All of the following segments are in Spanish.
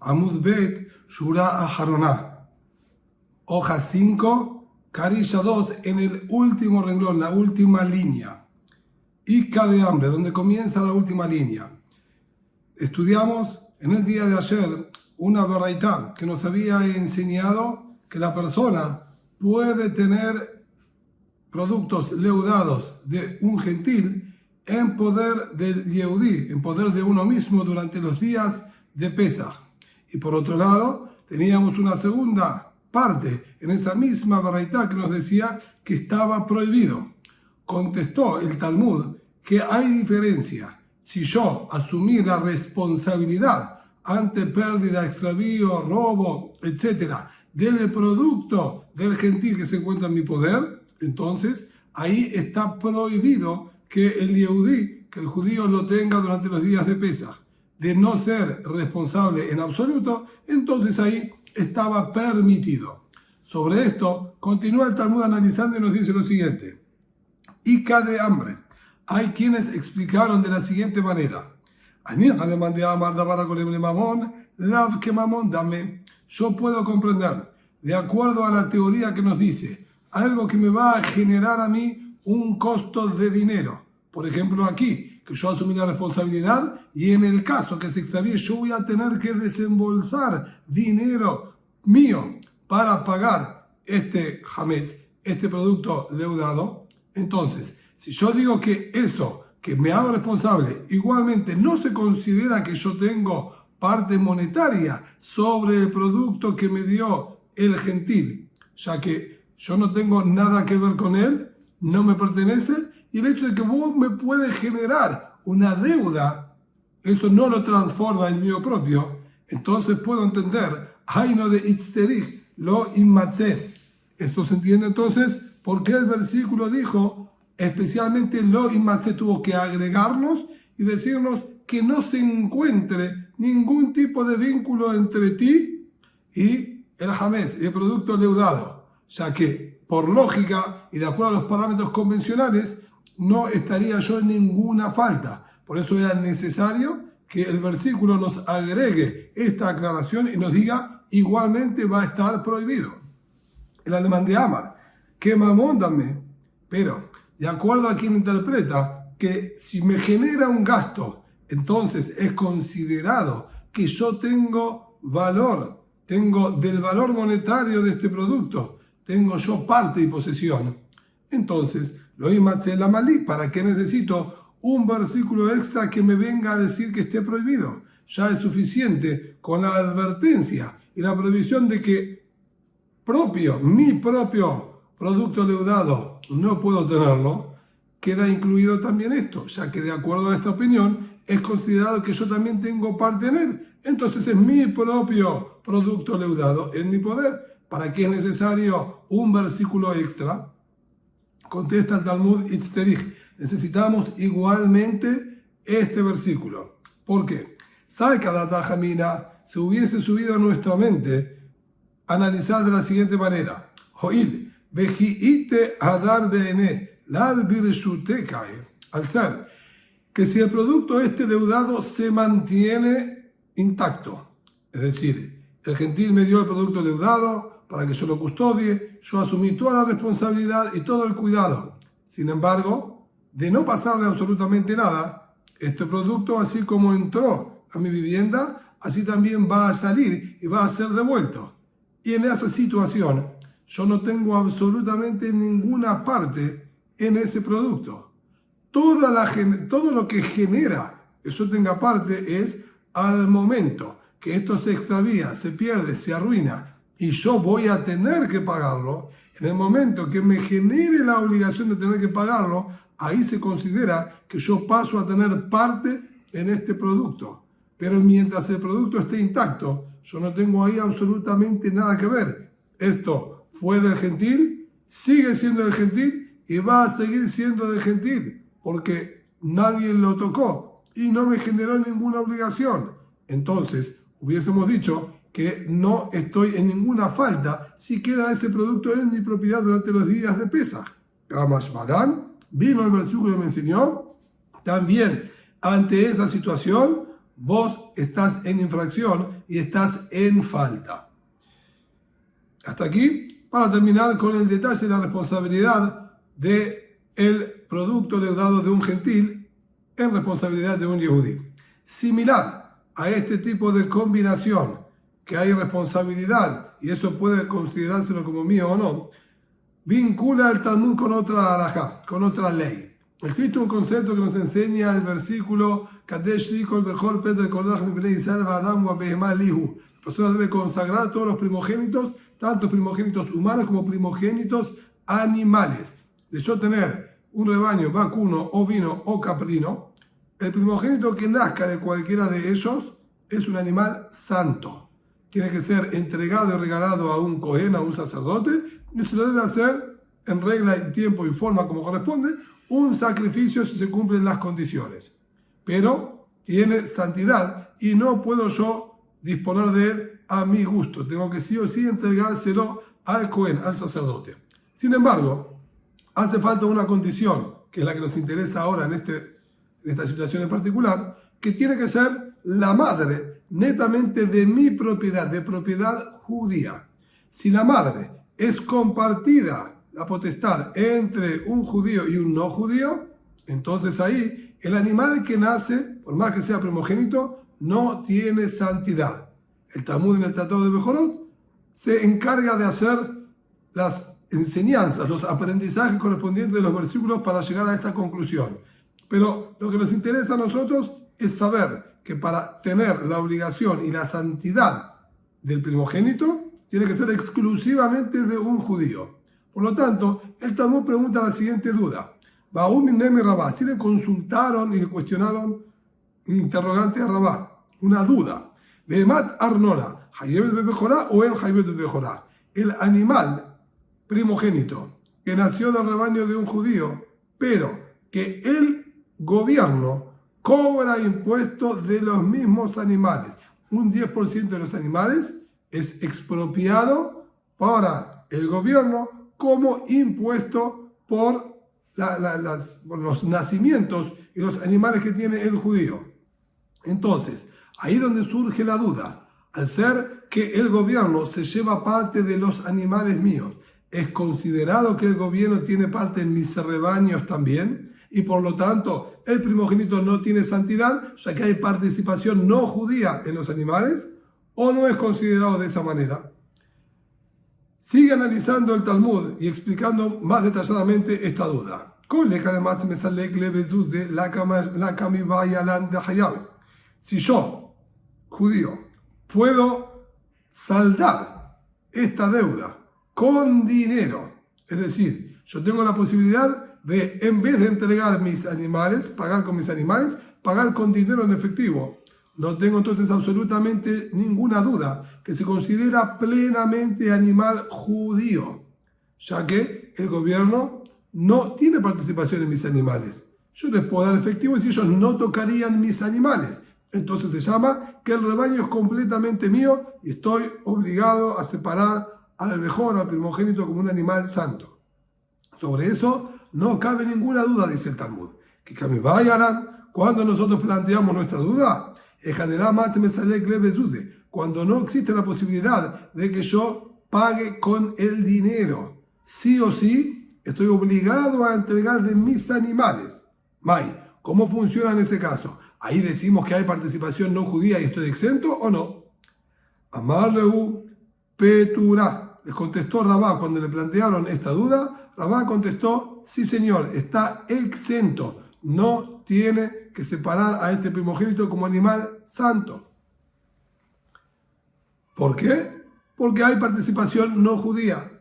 Amud Bet, Shura Aharoná. Hoja 5, carilla 2, en el último renglón, la última línea. Ica de hambre, donde comienza la última línea. Estudiamos en el día de ayer una baraitá que nos había enseñado que la persona puede tener productos leudados de un gentil en poder del Yehudí, en poder de uno mismo durante los días de Pesaj. Y por otro lado, teníamos una segunda parte en esa misma baraitá que nos decía que estaba prohibido. Contestó el Talmud que hay diferencia si yo asumí la responsabilidad ante pérdida, extravío, robo, etcétera, del producto del gentil que se encuentra en mi poder, entonces ahí está prohibido que el Yehudí, que el judío lo tenga durante los días de Pesaj. De no ser responsable en absoluto, entonces ahí estaba permitido. Sobre esto continúa el Talmud analizando y nos dice lo siguiente: Ica de hambre. Hay quienes explicaron de la siguiente manera: yo puedo comprender, de acuerdo a la teoría que nos dice, algo que me va a generar a mí un costo de dinero. Por ejemplo, aquí, que yo asumí la responsabilidad y en el caso que se extravíe, yo voy a tener que desembolsar dinero mío para pagar este hametz, este producto leudado. Entonces, si yo digo que eso que me hago responsable igualmente no se considera que yo tengo parte monetaria sobre el producto que me dio el gentil, ya que yo no tengo nada que ver con él, no me pertenece, y el hecho de que vos me puedes generar una deuda, eso no lo transforma en mío propio, entonces puedo entender, Haino de Itzterich, lo inmatzé. Esto se entiende entonces por qué el versículo dijo, especialmente lo inmatzé, tuvo que agregarnos y decirnos que no se encuentre ningún tipo de vínculo entre ti y el hametz, el producto leudado, ya que por lógica y de acuerdo a los parámetros convencionales no estaría yo en ninguna falta. Por eso era necesario que el versículo nos agregue esta aclaración y nos diga igualmente va a estar prohibido. El alemán de Amar, que mamón dame, pero de acuerdo a quien interpreta que si me genera un gasto, entonces es considerado que yo tengo valor, tengo del valor monetario de este producto, tengo yo parte y posesión. Entonces, lo imatze la malí, ¿para qué necesito un versículo extra que me venga a decir que esté prohibido? Ya es suficiente con la advertencia y la prohibición de que mi propio producto leudado no puedo tenerlo, queda incluido también esto, ya que de acuerdo a esta opinión es considerado que yo también tengo parte en él. Entonces es mi propio producto leudado en mi poder. ¿Para qué es necesario un versículo extra? Contesta el Talmud Itzterich. Necesitamos igualmente este versículo. ¿Por qué? ¿Sabe cada tajamina? Se hubiese subido a nuestra mente analizar de la siguiente manera: Joil, vejiite hadar bene, lar birshutekai. Al ser que si el producto leudado se mantiene intacto, es decir, el gentil me dio el producto leudado para que yo lo custodie, yo asumí toda la responsabilidad y todo el cuidado. Sin embargo, de no pasarle absolutamente nada, este producto, así como entró a mi vivienda, así también va a salir y va a ser devuelto. Y en esa situación, yo no tengo absolutamente ninguna parte en ese producto. Todo lo que genera que yo tenga parte es al momento que esto se extravía, se pierde, se arruina y yo voy a tener que pagarlo. En el momento que me genere la obligación de tener que pagarlo, ahí se considera que yo paso a tener parte en este producto. Pero mientras el producto esté intacto, yo no tengo ahí absolutamente nada que ver. Esto fue del gentil, sigue siendo del gentil y va a seguir siendo del gentil, porque nadie lo tocó y no me generó ninguna obligación. Entonces, hubiésemos dicho que no estoy en ninguna falta si queda ese producto en mi propiedad durante los días de Pesaj. Kamash Maran, vino el versículo que me enseñó, también ante esa situación, vos estás en infracción y estás en falta. Hasta aquí, para terminar con el detalle de la responsabilidad del producto deudado de un gentil en responsabilidad de un yehudí. Similar a este tipo de combinación, que hay responsabilidad, y eso puede considerárselo como mío o no, vincula el Talmud con otra halajá, con otra ley. Existe un concepto que nos enseña el versículo Kadesh Likol Bechor Pedro Kolach Mibnei Israel Va'adam Va'behemah Lihu. La persona debe consagrar todos los primogénitos, tanto primogénitos humanos como primogénitos animales. De yo tener un rebaño vacuno, ovino o caprino, el primogénito que nazca de cualquiera de ellos es un animal santo. Tiene que ser entregado y regalado a un cohen, a un sacerdote, y se lo debe hacer en regla, y tiempo y forma como corresponde, un sacrificio si se cumplen las condiciones. Pero tiene santidad y no puedo yo disponer de él a mi gusto. Tengo que sí o sí entregárselo al cohen, al sacerdote. Sin embargo, hace falta una condición, que es la que nos interesa ahora en esta situación en particular, que tiene que ser la madre netamente de mi propiedad, de propiedad judía. Si la madre es compartida, la potestad, entre un judío y un no judío, entonces ahí el animal que nace, por más que sea primogénito, no tiene santidad. El Talmud en el Tratado de Bejorot se encarga de hacer las enseñanzas, los aprendizajes correspondientes de los versículos para llegar a esta conclusión. Pero lo que nos interesa a nosotros es saber que para tener la obligación y la santidad del primogénito, tiene que ser exclusivamente de un judío. Por lo tanto, el Talmud pregunta la siguiente duda. Si le consultaron y le cuestionaron un interrogante a Rabá, una duda. El animal primogénito que nació del rebaño de un judío, pero que el gobierno cobra impuestos de los mismos animales. Un 10% de los animales es expropiado para el gobierno como impuesto por los nacimientos y los animales que tiene el judío. Entonces, ahí donde surge la duda, al ser que el gobierno se lleva parte de los animales míos, ¿es considerado que el gobierno tiene parte en mis rebaños también? Y por lo tanto, el primogénito no tiene santidad, ya que hay participación no judía en los animales, ¿o no es considerado de esa manera? Sigue analizando el Talmud y explicando más detalladamente esta duda. Si yo, judío, puedo saldar esta deuda con dinero, es decir, yo tengo la posibilidad de, en vez de entregar mis animales, pagar con mis animales, pagar con dinero en efectivo. No tengo entonces absolutamente ninguna duda que se considera plenamente animal judío, ya que el gobierno no tiene participación en mis animales. Yo les puedo dar efectivo si ellos no tocarían mis animales. Entonces se llama que el rebaño es completamente mío y estoy obligado a separar al mejor, al primogénito, como un animal santo. Sobre eso no cabe ninguna duda, dice el Talmud. Que cuando nosotros planteamos nuestra duda, cuando no existe la posibilidad de que yo pague con el dinero, sí o sí estoy obligado a entregar de mis animales. ¿Cómo funciona en ese caso? Ahí decimos que hay participación no judía y estoy exento o no. Amarleu Peturá. Les contestó Rabá cuando le plantearon esta duda. Rabá contestó, sí señor, está exento. No tiene que separar a este primogénito como animal santo. ¿Por qué? Porque hay participación no judía.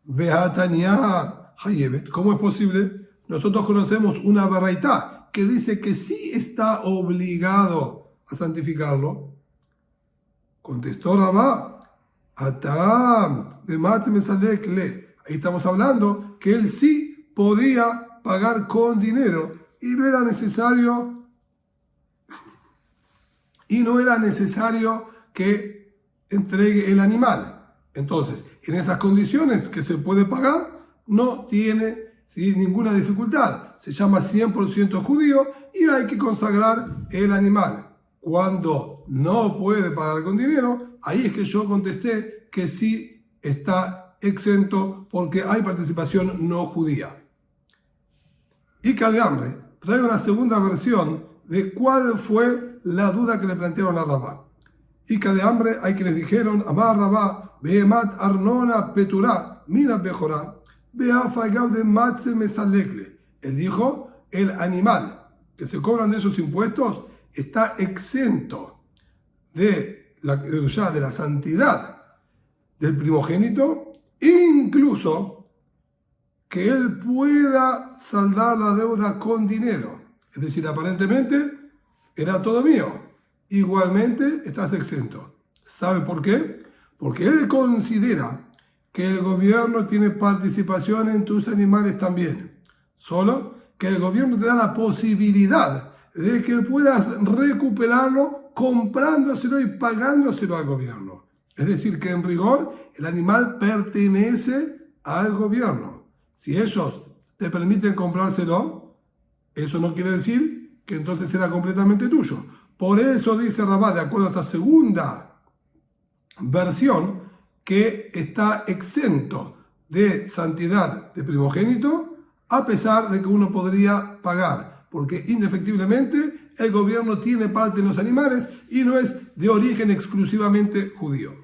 Beatania Hayebet. ¿Cómo es posible? Nosotros conocemos una baraitá que dice que sí está obligado a santificarlo. Contestó Rabá, Atam de Matmesalekle. Ahí estamos hablando que él sí podía pagar con dinero y no era necesario que entregue el animal. Entonces, en esas condiciones que se puede pagar, no tiene ninguna dificultad. Se llama 100% judío y hay que consagrar el animal. Cuando no puede pagar con dinero, ahí es que yo contesté que sí está exento porque hay participación no judía. Ica de hambre trae una segunda versión de cuál fue la duda que le plantearon a Rabá. Ica de hambre hay que les dijeron, Amar Rabá, Behemat Arnona Peturá, mira Bejorá, Beafagav de Matze Mesalekle. Él dijo, el animal que se cobran de esos impuestos está exento de la santidad del primogénito, incluso que él pueda saldar la deuda con dinero. Es decir, aparentemente era todo mío. Igualmente estás exento. ¿Sabe por qué? Porque él considera que el gobierno tiene participación en tus animales también. Solo que el gobierno te da la posibilidad de que puedas recuperarlo comprándoselo y pagándoselo al gobierno. Es decir, que en rigor el animal pertenece al gobierno. Si ellos te permiten comprárselo, eso no quiere decir que entonces será completamente tuyo. Por eso dice Rabá, de acuerdo a esta segunda versión, que está exento de santidad de primogénito, a pesar de que uno podría pagar, porque indefectiblemente el gobierno tiene parte en los animales y no es de origen exclusivamente judío.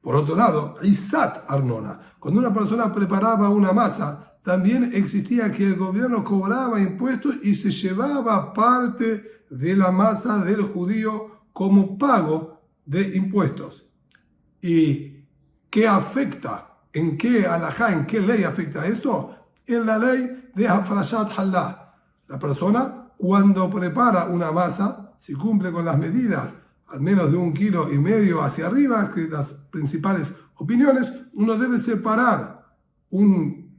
Por otro lado, Isat Arnona, cuando una persona preparaba una masa, también existía que el gobierno cobraba impuestos y se llevaba parte de la masa del judío como pago de impuestos. ¿Y qué afecta? ¿En qué alajá, en qué ley afecta esto? En la ley de Hafrashat Hallah. La persona, cuando prepara una masa, si cumple con las medidas, al menos de 1,5 kilos hacia arriba, que las principales opiniones, uno debe separar un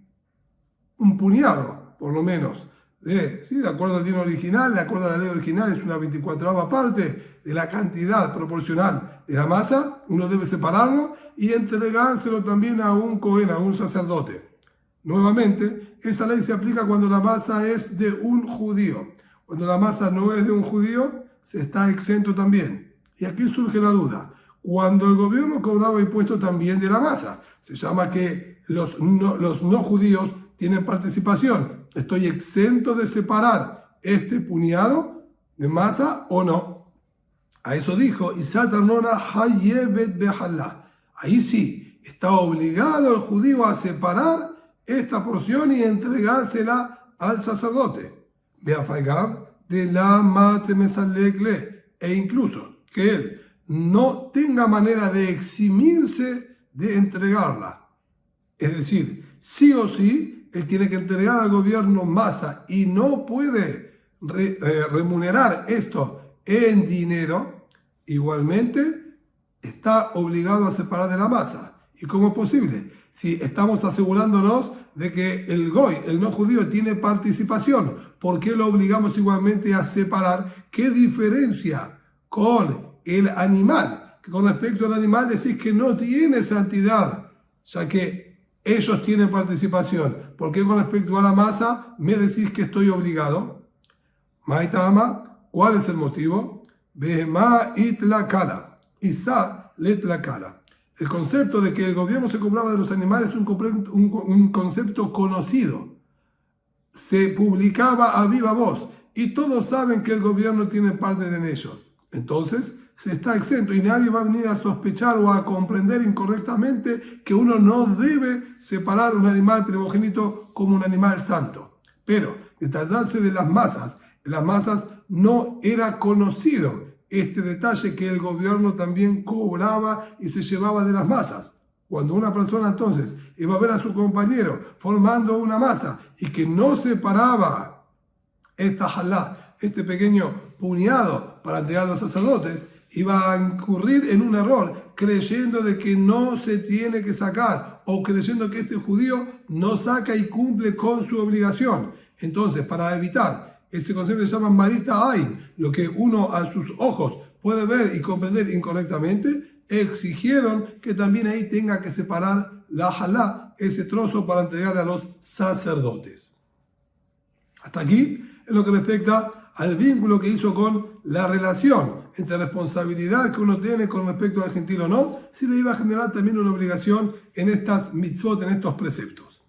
puñado, por lo menos, de acuerdo al din original, de acuerdo a la ley original, es una 24ª parte de la cantidad proporcional de la masa, uno debe separarlo y entregárselo también a un cohen, a un sacerdote. Nuevamente, esa ley se aplica cuando la masa es de un judío. Cuando la masa no es de un judío, se está exento también. Y aquí surge la duda. Cuando el gobierno cobraba impuestos también de la masa, se llama que los no judíos tienen participación. ¿Estoy exento de separar este puñado de masa o no? A eso dijo Isat Arnona Hayevet Behallah. Ahí sí, está obligado el judío a separar esta porción y entregársela al sacerdote. Beafagav de la Matze Mesalekle. E incluso que él no tenga manera de eximirse de entregarla. Es decir, sí o sí, él tiene que entregar al gobierno masa y no puede remunerar esto en dinero, igualmente está obligado a separar de la masa. ¿Y cómo es posible? Si estamos asegurándonos de que el goy, el no judío, tiene participación, ¿por qué lo obligamos igualmente a separar? ¿Qué diferencia con el animal? Que con respecto al animal decís que no tiene santidad, ya que ellos tienen participación. ¿Por qué con respecto a la masa me decís que estoy obligado? Maitama, ¿cuál es el motivo? Behemá itlakala, Isa letlakala. El concepto de que el gobierno se cobraba de los animales es un concepto conocido. Se publicaba a viva voz y todos saben que el gobierno tiene parte en ello. Entonces, se está exento y nadie va a venir a sospechar o a comprender incorrectamente que uno no debe separar un animal primogénito como un animal santo. Pero, de tratarse de las masas no era conocido este detalle que el gobierno también cobraba y se llevaba de las masas. Cuando una persona entonces iba a ver a su compañero formando una masa y que no separaba esta halá, este pequeño puñado para entregar a los sacerdotes, iba a incurrir en un error creyendo de que no se tiene que sacar o creyendo que este judío no saca y cumple con su obligación. Entonces, para evitar ese concepto se llama Marita Ain, lo que uno a sus ojos puede ver y comprender incorrectamente, exigieron que también ahí tenga que separar la halá, ese trozo para entregarle a los sacerdotes. Hasta aquí, en lo que respecta al vínculo que hizo con la relación entre responsabilidad que uno tiene con respecto al gentil o no, si le iba a generar también una obligación en estas mitzvot, en estos preceptos.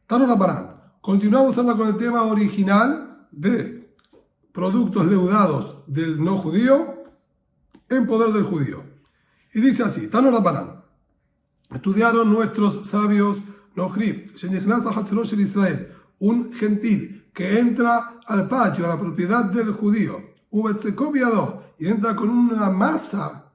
Tano Rabbanan. Continuamos ahora con el tema original de productos leudados del no judío en poder del judío. Y dice así, Tano Rabbanan. Estudiaron nuestros sabios Nohri, Israel, un gentil que entra al patio, a la propiedad del judío, y entra con una masa,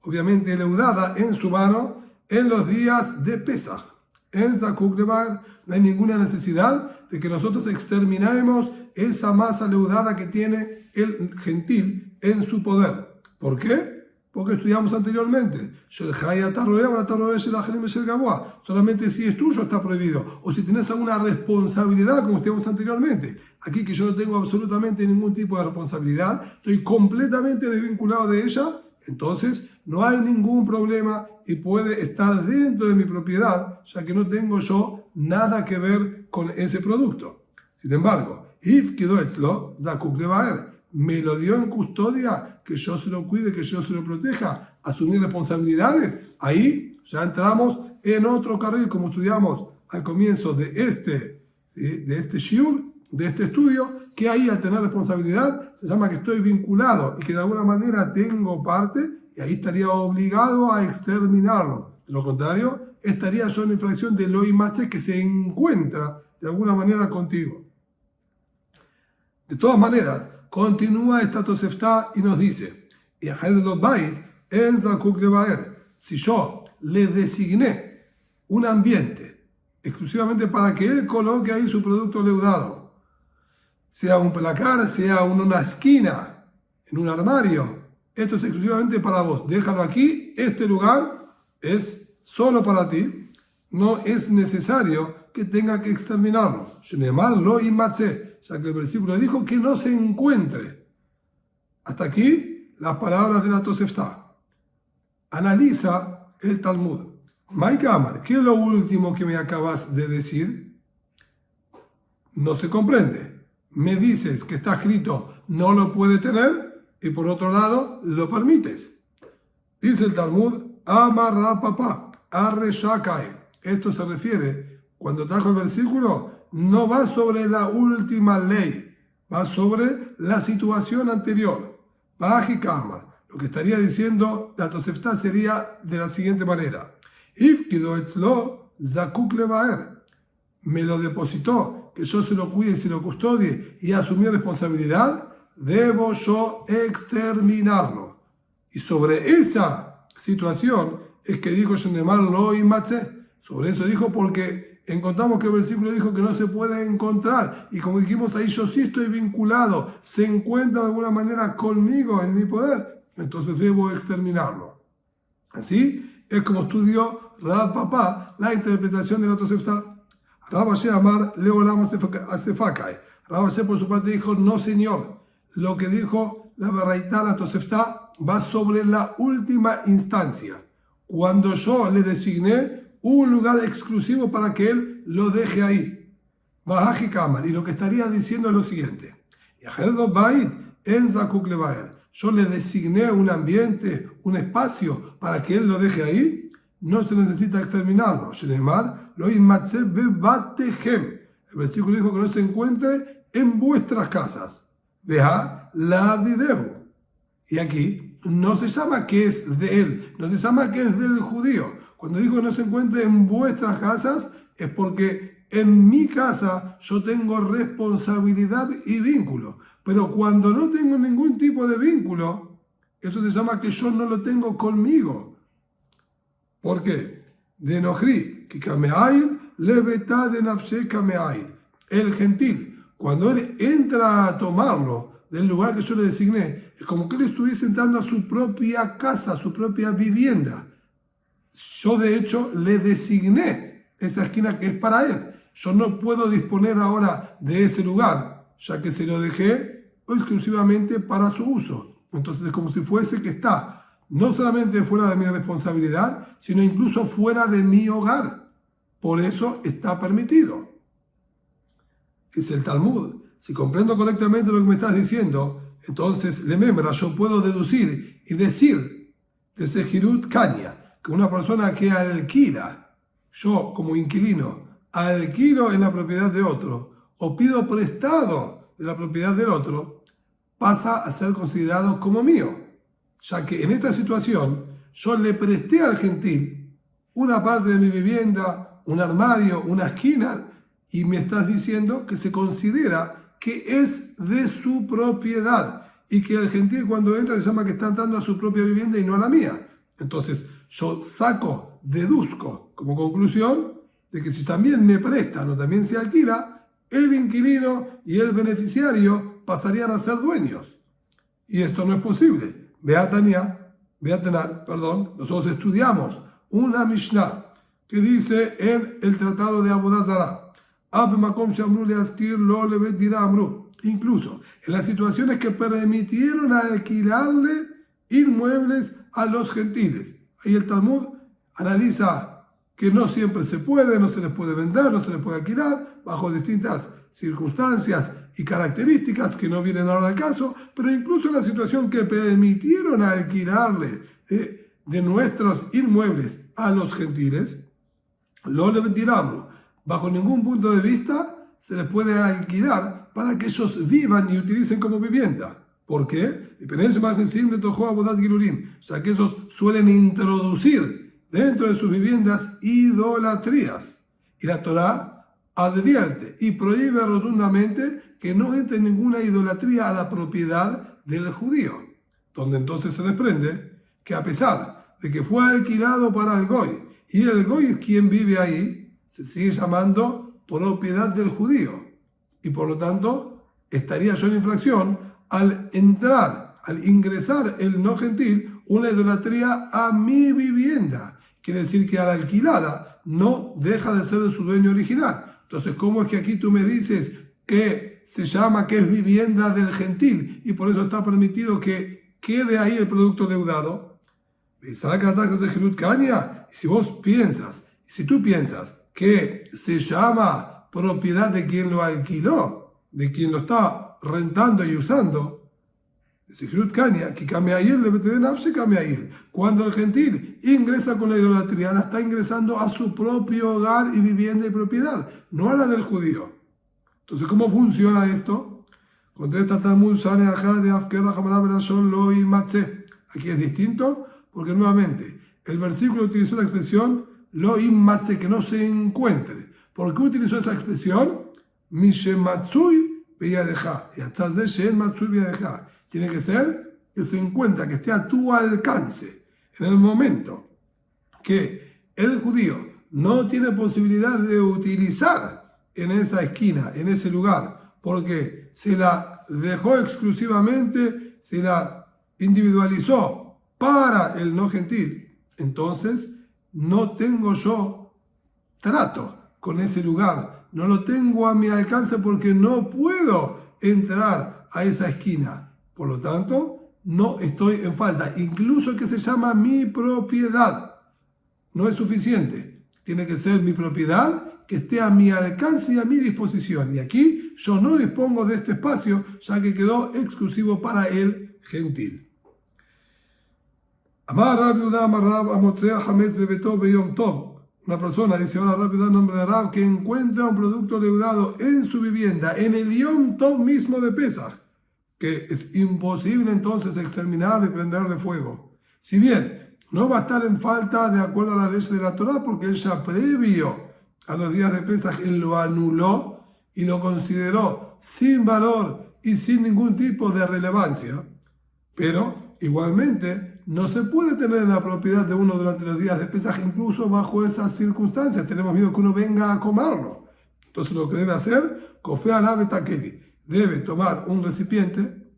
obviamente leudada, en su mano, en los días de Pesach. En Zakuk Levar no hay ninguna necesidad de que nosotros exterminemos esa masa leudada que tiene el gentil en su poder. ¿Por qué? Porque estudiamos anteriormente, solamente si es tuyo está prohibido, o si tienes alguna responsabilidad, como estudiamos anteriormente. Aquí que yo no tengo absolutamente ningún tipo de responsabilidad, estoy completamente desvinculado de ella, entonces no hay ningún problema y puede estar dentro de mi propiedad, ya que no tengo yo nada que ver con ese producto. Sin embargo, me lo dio en custodia, que yo se lo cuide, que yo se lo proteja, asumir responsabilidades, ahí ya entramos en otro carril, como estudiamos al comienzo de este shiur, de este estudio, que ahí al tener responsabilidad se llama que estoy vinculado y que de alguna manera tengo parte, y ahí estaría obligado a exterminarlo. De lo contrario, estaría yo en infracción de lo imache que se encuentra de alguna manera contigo. De todas maneras, continúa esta Tosefta y nos dice, si yo le designé un ambiente exclusivamente para que él coloque ahí su producto leudado, sea un placar, sea una esquina, en un armario, esto es exclusivamente para vos, déjalo aquí, este lugar es solo para ti, no es necesario que tenga que exterminarlo. Lo imatze, ya que el versículo dijo que no se encuentre. Hasta aquí las palabras de la Tosefta. Analiza el Talmud. Maika Amar, ¿qué es lo último que me acabas de decir? No se comprende. Me dices que está escrito no lo puede tener y por otro lado lo permites. Dice el Talmud, Amar Rapapa, Arre Shakai. Esto se refiere, cuando trajo el versículo, no va sobre la última ley, va sobre la situación anterior. Bajikama. Lo que estaría diciendo la Tosefta sería de la siguiente manera. Me lo depositó, que yo se lo cuide y se lo custodie y asumí responsabilidad, debo yo exterminarlo. Y sobre esa situación es que dijo Shenemar lo imatze. Sobre eso dijo porque encontramos que el versículo dijo que no se puede encontrar. Y como dijimos ahí, yo sí estoy vinculado, se encuentra de alguna manera conmigo en mi poder, entonces debo exterminarlo. Así es como estudió Rav Papá la interpretación de la Tosefta. Rav Asher Amar Leolam Asefakai. Rav Asher por su parte dijo, no señor, lo que dijo la Baraitá, la Tosefta, va sobre la última instancia. Cuando yo le designé un lugar exclusivo para que él lo deje ahí. Bajaji Kamar. Y lo que estaría diciendo es lo siguiente. Yo le designé un ambiente, un espacio para que él lo deje ahí. No se necesita exterminarlo. El versículo dijo que no se encuentre en vuestras casas. Deja la abdidehu. Y aquí no se llama que es de él, no se llama que es del judío. Cuando digo no se encuentre en vuestras casas, es porque en mi casa yo tengo responsabilidad y vínculo. Pero cuando no tengo ningún tipo de vínculo, eso se llama que yo no lo tengo conmigo. ¿Por qué? De Nohri, que kameair, leveta de nafshe kameair. El gentil, cuando él entra a tomarlo del lugar que yo le designé, es como que él estuviese entrando a su propia casa, a su propia vivienda. Yo de hecho le designé esa esquina que es para él. Yo no puedo disponer ahora de ese lugar, ya que se lo dejé exclusivamente para su uso. Entonces es como si fuese que está no solamente fuera de mi responsabilidad, sino incluso fuera de mi hogar. Por eso está permitido. Es el Talmud. si comprendo correctamente lo que me estás diciendo, entonces, lemembra, yo puedo deducir y decir de Sejirut Kanya, que una persona que alquila, yo como inquilino, alquilo en la propiedad de otro, o pido prestado de la propiedad del otro, pasa a ser considerado como mío, ya que en esta situación yo le presté al gentil una parte de mi vivienda, un armario, una esquina, y me estás diciendo que se considera que es de su propiedad y que el gentil cuando entra se llama que está entrando a su propia vivienda y no a la mía. Entonces yo deduzco como conclusión de que si también me prestan o también se alquila, el inquilino y el beneficiario pasarían a ser dueños. Y esto no es posible. Nosotros estudiamos una Mishnah que dice en el tratado de Avodah Zará, incluso en las situaciones que permitieron alquilarle inmuebles a los gentiles. Ahí el Talmud analiza que no siempre se puede, no se les puede vender, no se les puede alquilar, bajo distintas circunstancias y características que no vienen ahora al caso, pero incluso en la situación que permitieron alquilarle de nuestros inmuebles a los gentiles, lo le vendiramos. Bajo ningún punto de vista se les puede alquilar para que ellos vivan y utilicen como vivienda. ¿Por qué? Ya que ellos suelen introducir dentro de sus viviendas idolatrías. Y la Torá advierte y prohíbe rotundamente que no entre ninguna idolatría a la propiedad del judío. Donde entonces se desprende que a pesar de que fue alquilado para el Goy, y el Goy es quien vive ahí, se sigue llamando propiedad del judío. Y por lo tanto, estaría yo en infracción al ingresar el no gentil una idolatría a mi vivienda. Quiere decir que a la alquilada no deja de ser de su dueño original. Entonces, ¿cómo es que aquí tú me dices que se llama que es vivienda del gentil y por eso está permitido que quede ahí el producto leudado? Y si tú piensas que se llama propiedad de quien lo alquiló, de quien lo está rentando y usando, cuando el gentil ingresa con la idolatría, la está ingresando a su propio hogar y vivienda y propiedad, no a la del judío. Entonces, ¿cómo funciona esto? Contesta Talmud, aquí es distinto, porque nuevamente el versículo utilizó la expresión lo immatze, que no se encuentre. ¿Por qué utilizó esa expresión? Mishematsui beyadeja. Y hasta de shen matsui beyadeja. Tiene que ser que se encuentra, que esté a tu alcance. En el momento que el judío no tiene posibilidad de utilizar en esa esquina, en ese lugar, porque se la dejó exclusivamente, se la individualizó para el no gentil, entonces no tengo yo trato con ese lugar, no lo tengo a mi alcance porque no puedo entrar a esa esquina. Por lo tanto, no estoy en falta. Incluso que se llama mi propiedad, no es suficiente. Tiene que ser mi propiedad que esté a mi alcance y a mi disposición. Y aquí yo no dispongo de este espacio, ya que quedó exclusivo para el gentil. Una persona, dice ahora rápido el nombre de Rab, que encuentra un producto leudado en su vivienda, en el Yom Tov mismo de Pesach, que es imposible entonces exterminar y prenderle fuego. Si bien no va a estar en falta de acuerdo a la ley de la Torá, porque él ya previo a los días de Pesach, él lo anuló y lo consideró sin valor y sin ningún tipo de relevancia, pero igualmente no se puede tener en la propiedad de uno durante los días de Pesaj, incluso bajo esas circunstancias. Tenemos miedo que uno venga a comerlo. Entonces lo que debe hacer, Kofea Lave Takeli, debe tomar un recipiente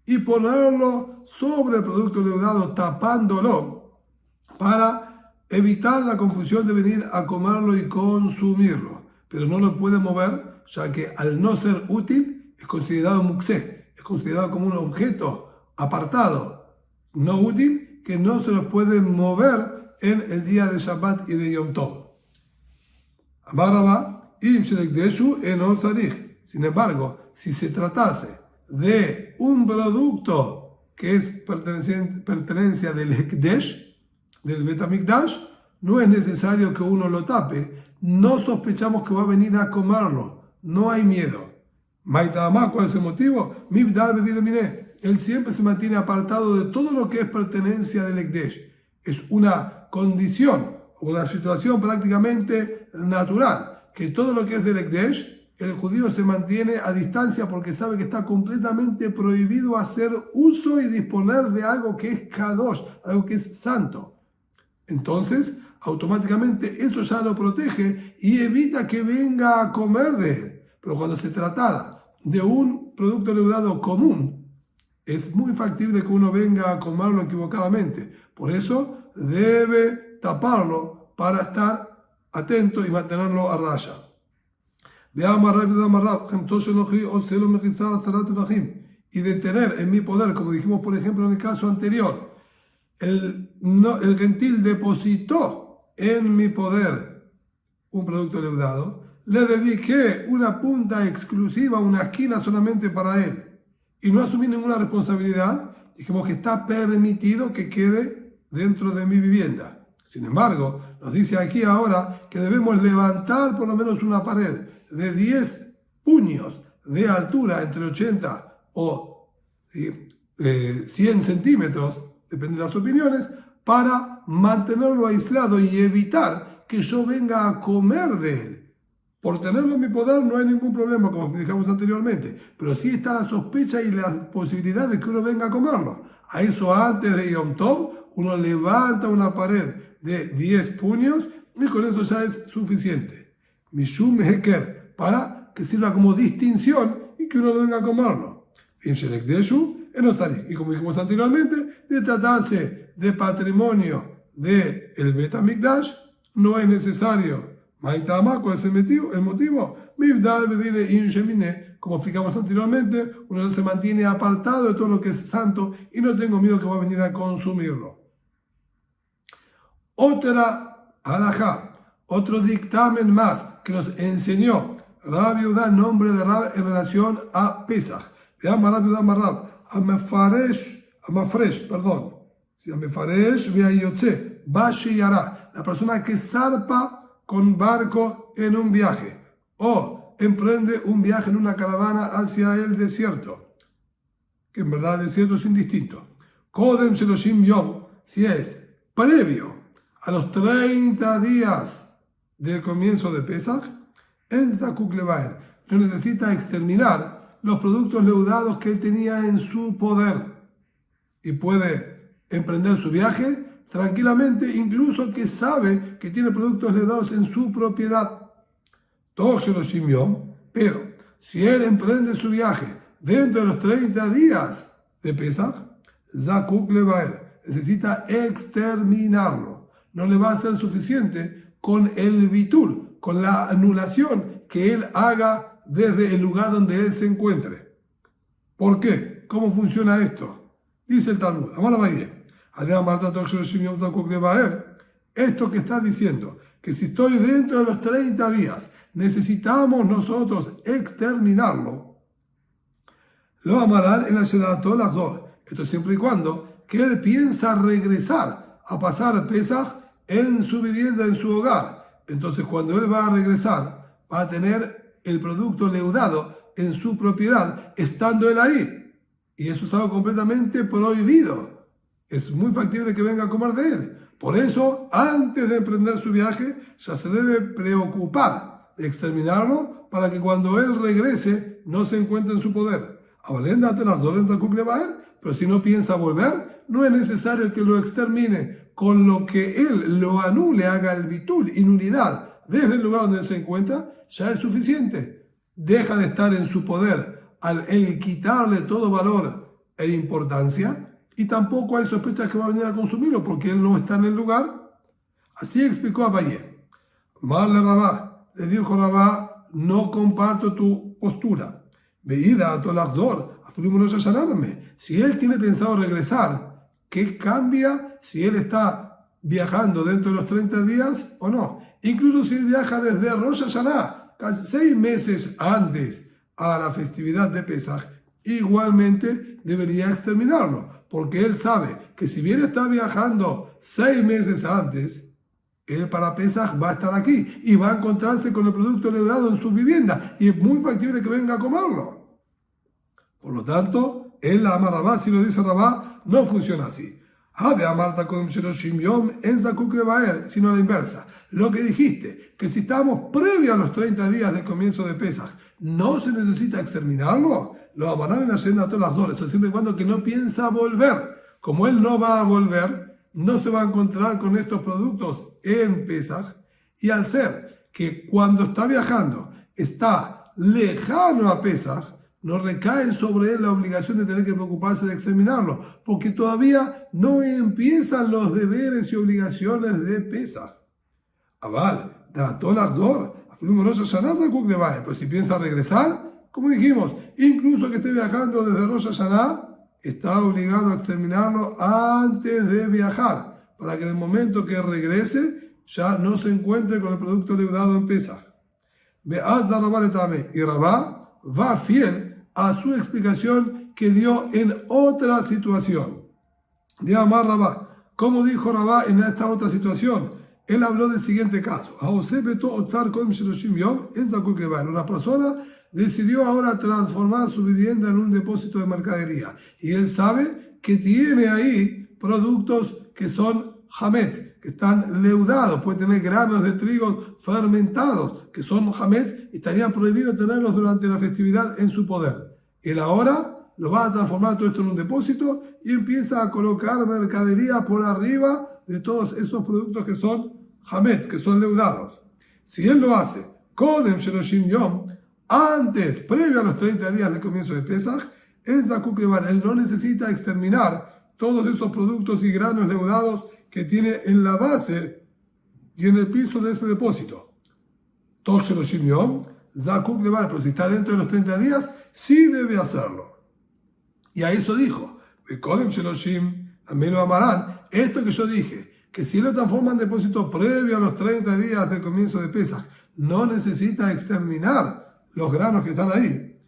y ponerlo sobre el producto leudado, tapándolo, para evitar la confusión de venir a comerlo y consumirlo. Pero no lo puede mover, ya que al no ser útil, es considerado mukseh, es considerado como un objeto apartado, no útil, que no se los puede mover en el día de Shabbat y de Yom Tov. Sin embargo, si se tratase de un producto que es pertenencia del Hekdesh, del Bet HaMikdash, no es necesario que uno lo tape, no sospechamos que va a venir a comerlo, no hay miedo. Maitama, ¿cuál es el motivo? Él siempre se mantiene apartado de todo lo que es pertenencia del Hekdesh. Es una condición, una situación prácticamente natural, que todo lo que es del Hekdesh, el judío se mantiene a distancia porque sabe que está completamente prohibido hacer uso y disponer de algo que es Kadosh, algo que es santo. Entonces, automáticamente eso ya lo protege y evita que venga a comer de él. Pero cuando se tratara de un producto leudado común, es muy factible que uno venga a comerlo equivocadamente. Por eso debe taparlo para estar atento y mantenerlo a raya. Y de tener en mi poder, como dijimos por ejemplo en el caso anterior, el gentil depositó en mi poder un producto leudado, le dediqué una punta exclusiva, una esquina solamente para él, y no asumí ninguna responsabilidad, dijimos que está permitido que quede dentro de mi vivienda. Sin embargo, nos dice aquí ahora que debemos levantar por lo menos una pared de 10 puños de altura, entre 80 o 100 centímetros, depende de las opiniones, para mantenerlo aislado y evitar que yo venga a comer de él. Por tenerlo en mi poder no hay ningún problema, como dijimos anteriormente, pero sí está la sospecha y la posibilidad de que uno venga a comerlo. A eso antes de Yom Tov, uno levanta una pared de 10 puños y con eso ya es suficiente. Mishum Heker, para que sirva como distinción y que uno venga a comerlo. Y como dijimos anteriormente, de tratarse de patrimonio del Bet HaMikdash, no es necesario. Maitama, ¿cuál es el motivo? Como explicamos anteriormente, uno se mantiene apartado de todo lo que es santo y no tengo miedo que va a venir a consumirlo. Otra halajá, otro dictamen más que nos enseñó Rabbi Yehuda, nombre de Rab en relación a Pesach. Se llama Rabbi Yehuda Marrab, Amafresh, perdón. Amafaresh veayotze, Bashi Yara, la persona que zarpa con barco en un viaje o emprende un viaje en una caravana hacia el desierto, que en verdad el desierto es indistinto. Kodem Sheloshim Yom, si es previo a los 30 días del comienzo de Pesach, en Zakuk Levaer no necesita exterminar los productos leudados que él tenía en su poder y puede emprender su viaje tranquilamente, incluso que sabe que tiene productos leudados en su propiedad. Todo se lo simió, pero si él emprende su viaje dentro de los 30 días de Pesach, Zakuk Levaer necesita exterminarlo. No le va a ser suficiente con el bitul, con la anulación que él haga desde el lugar donde él se encuentre. ¿Por qué? ¿Cómo funciona esto? Dice el Talmud. Esto que está diciendo, que si estoy dentro de los 30 días, necesitamos nosotros exterminarlo. Lo amarán en la Shedato Lazor. Esto siempre y cuando que él piensa regresar a pasar Pesach en su vivienda, en su hogar. Entonces cuando él va a regresar, va a tener el producto leudado en su propiedad, estando él ahí. Y eso es algo completamente prohibido. Es muy factible que venga a comer de él. Por eso, antes de emprender su viaje, ya se debe preocupar de exterminarlo para que cuando él regrese no se encuentre en su poder. Pero si no piensa volver, no es necesario que lo extermine. Con lo que él lo anule, haga el bitul y nulidad desde el lugar donde él se encuentra, ya es suficiente. Deja de estar en su poder al él quitarle todo valor e importancia, y tampoco hay sospechas que va a venir a consumirlo porque él no está en el lugar. Así explicó Abaye. Marle Rabá, le dijo Rabá, no comparto tu postura. Veída a Tolazor, afirmamos a sanarme. Si él tiene pensado regresar, ¿qué cambia si él está viajando dentro de los 30 días o no? Incluso si él viaja desde Rosh Hashanah, casi 6 meses antes a la festividad de Pesaj, igualmente debería exterminarlo, porque él sabe que si bien está viajando 6 meses antes, él para Pesaj va a estar aquí y va a encontrarse con el producto leudado en su vivienda y es muy factible que venga a comerlo. Por lo tanto, él la ama Rabá, si lo dice Rabá, no funciona así. Sino a la inversa. Lo que dijiste, que si estamos previo a los 30 días de comienzo de Pesaj, no se necesita exterminarlo, lo amarán en la senda a todas las horas, siempre y cuando que no piensa volver. Como él no va a volver, no se va a encontrar con estos productos en Pesaj, y al ser que cuando está viajando está lejano a Pesaj, no recae sobre él la obligación de tener que preocuparse de exterminarlo, porque todavía no empiezan los deberes y obligaciones de Pesaj. Aval, pero si piensa regresar, como dijimos, incluso que esté viajando desde Rosh Hashanah, está obligado a exterminarlo antes de viajar, para que en el momento que regrese ya no se encuentre con el producto leudado en Pesaj. Y Rabá va fiel a su explicación que dio en otra situación. De Amar Rabá, como dijo Rabá en esta otra situación, él habló del siguiente caso. Una persona decidió ahora transformar su vivienda en un depósito de mercadería y él sabe que tiene ahí productos que son hametz, que están leudados, puede tener granos de trigo fermentados, que son hametz, y estarían prohibidos tenerlos durante la festividad en su poder. Él ahora lo va a transformar todo esto en un depósito y empieza a colocar mercadería por arriba de todos esos productos que son hametz, que son leudados. Si él lo hace kodem sheloshim yom, antes, previo a los 30 días del comienzo de Pesaj, él no necesita exterminar todos esos productos y granos leudados que tiene en la base y en el piso de ese depósito. Pero si está dentro de los 30 días, sí debe hacerlo. Y a eso dijo, esto que yo dije, que si lo transforma en depósito previo a los 30 días del comienzo de Pesaj, no necesita exterminar los granos que están ahí.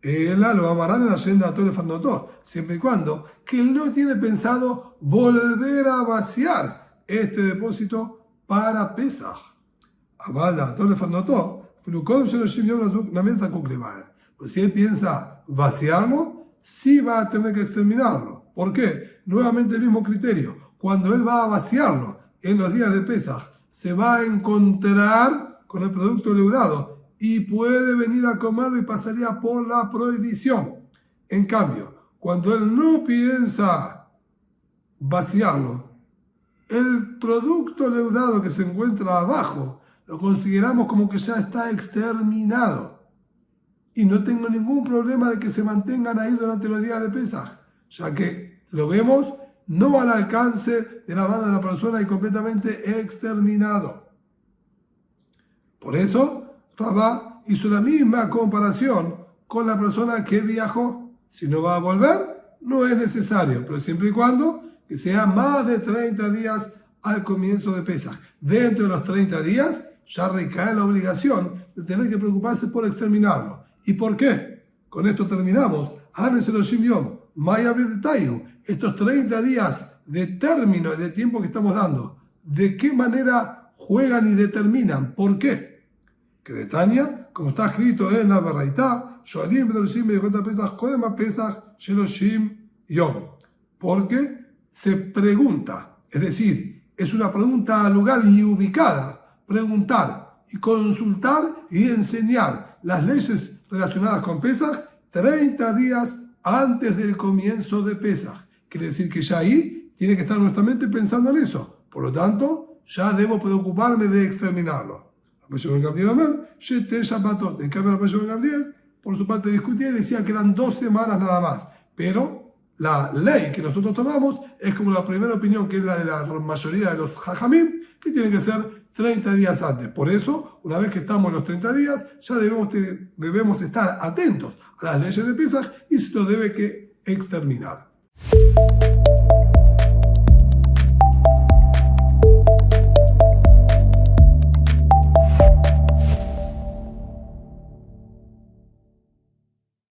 Lo amarán en la senda a todo el farnotó, siempre y cuando que él no tiene pensado volver a vaciar este depósito para Pesaj. Avala, todo el farnotó, pues si él piensa vaciarlo, sí va a tener que exterminarlo. ¿Por qué? Nuevamente el mismo criterio. Cuando él va a vaciarlo en los días de Pesaj, se va a encontrar con el producto leudado y puede venir a comerlo y pasaría por la prohibición. En cambio, cuando él no piensa vaciarlo, el producto leudado que se encuentra abajo lo consideramos como que ya está exterminado y no tengo ningún problema de que se mantengan ahí durante los días de Pesaj, ya que lo vemos no al alcance de la mano de la persona y completamente exterminado. Por eso Rabá hizo la misma comparación con la persona que viajó. Si no va a volver, no es necesario, pero siempre y cuando que sea más de 30 días al comienzo de Pesaj. Dentro de los 30 días ya recae la obligación de tener que preocuparse por exterminarlo. ¿Y por qué? Con esto terminamos. Estos 30 días de término, de tiempo que estamos dando, ¿de qué manera juegan y determinan? ¿Por qué? Que de Tania, como está escrito en la Baraitá, porque se pregunta, es decir, es una pregunta al lugar y ubicada, preguntar y consultar y enseñar las leyes relacionadas con Pesaj 30 días antes del comienzo de Pesaj. Quiere decir que ya ahí tiene que estar nuestra mente pensando en eso. Por lo tanto, ya debo preocuparme de exterminarlo. En cambio, el Gabriel, por su parte, discutía y decía que eran 2 semanas nada más. Pero la ley que nosotros tomamos es como la primera opinión, que es la de la mayoría de los jajamim, que tiene que ser 30 días antes. Por eso, una vez que estamos en los 30 días, ya debemos estar atentos a las leyes de Pesaj y se lo debe que exterminar.